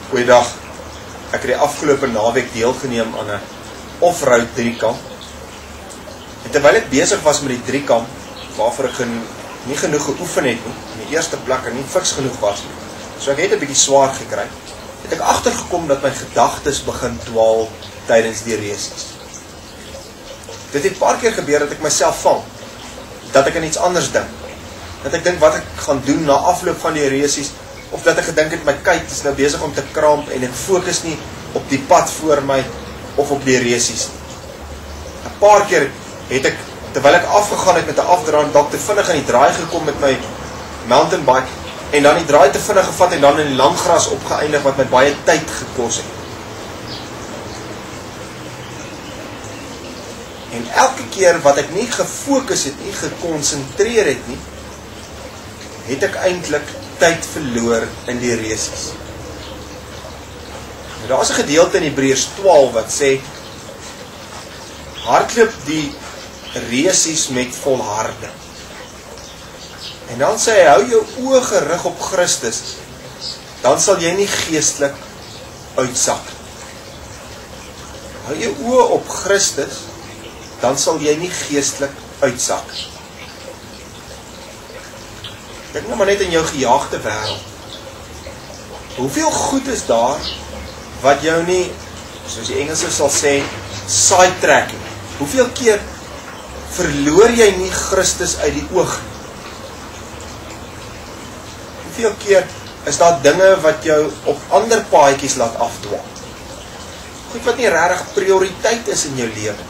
Goeiedag. Ek het die afgelope naweek deelgeneem aan 'n off-road driekamp. En terwyl ek besig was met die driekamp, waarvoor ek nie genoeg geoefen het nie, in die eerste plek en nie fiks genoeg was nie, so ek het 'n bietjie swaar gekry, het ek agtergekom dat my gedagtes begin dwaal tydens die resies. Dit het 'n paar keer gebeur dat ek myself vang, dat ek aan iets anders dink, dat ek dink wat ek gaan doen na afloop van die resies, of dat ek gedink het my kuit is nou besig om te kramp en ek fokus nie op die pad voor my of op die resies nie. 'n Paar keer het ek, terwyl ek afgegaan het met 'n afdraand, dalk te vinnig in die draai gekom met my mountainbike en dan die draai te vinnig gevat en dan in die langgras opgeëindig wat my baie tyd gekos het. En elke keer wat ek nie gefokus het nie, gekonsentreer het nie, het ek eintlik tyd verloor in die resies. Nou, daar is 'n gedeelte in Hebreërs 12 wat sê, hardloop die resies met volharding. En dan sê hy, hou jou oë gerig op Christus, dan sal jy nie geestelik uitsak. Hou jou oë op Christus, dan sal jy nie geestelik uitsak. Dink nou maar net in jou gejaagde wêreld. Hoeveel goed is daar wat jou nie, soos die Engelse sal sê, sidetracking. Hoeveel keer verloor jy nie Christus uit die oog? Hoeveel keer is daar dinge wat jou op ander paadjies laat afdwaal? Goed wat nie regtig prioriteit is in jou lewe.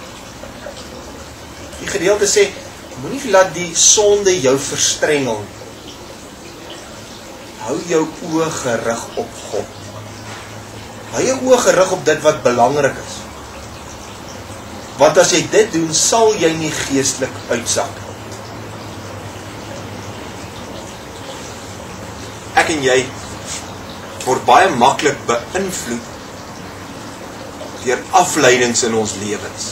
Die gedeelte sê, moenie laat die sonde jou verstrengel. Hou jou oë gerig op God. Hou jou oë gerig op dit wat belangrik is. Want as jy dit doen, sal jy nie geestelik uitsak. Ek en jy word baie maklik beïnvloed deur afleidings in ons lewens.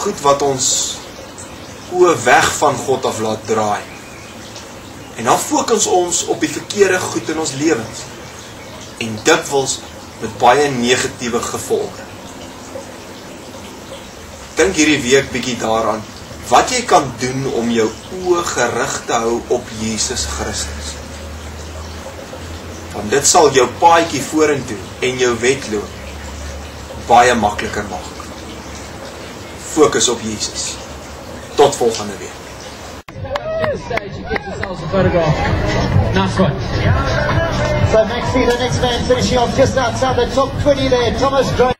Goed wat ons oë weg van God af laat draai. En dan fokus ons op die verkeerde goed in ons lewens. En dikwels met baie negatiewe gevolge. Dink hierdie week bietjie daaraan, wat jy kan doen om jou oë gerig te hou op Jesus Christus. Want dit sal jou paadjie vorentoe en jou wedloop baie makliker maak. Fokus op Jesus. Tot volgende week. Stage, you get yourselves a photograph. Nice one. So Maxi, the next man finishing off just outside the top 20 there, Thomas Drake.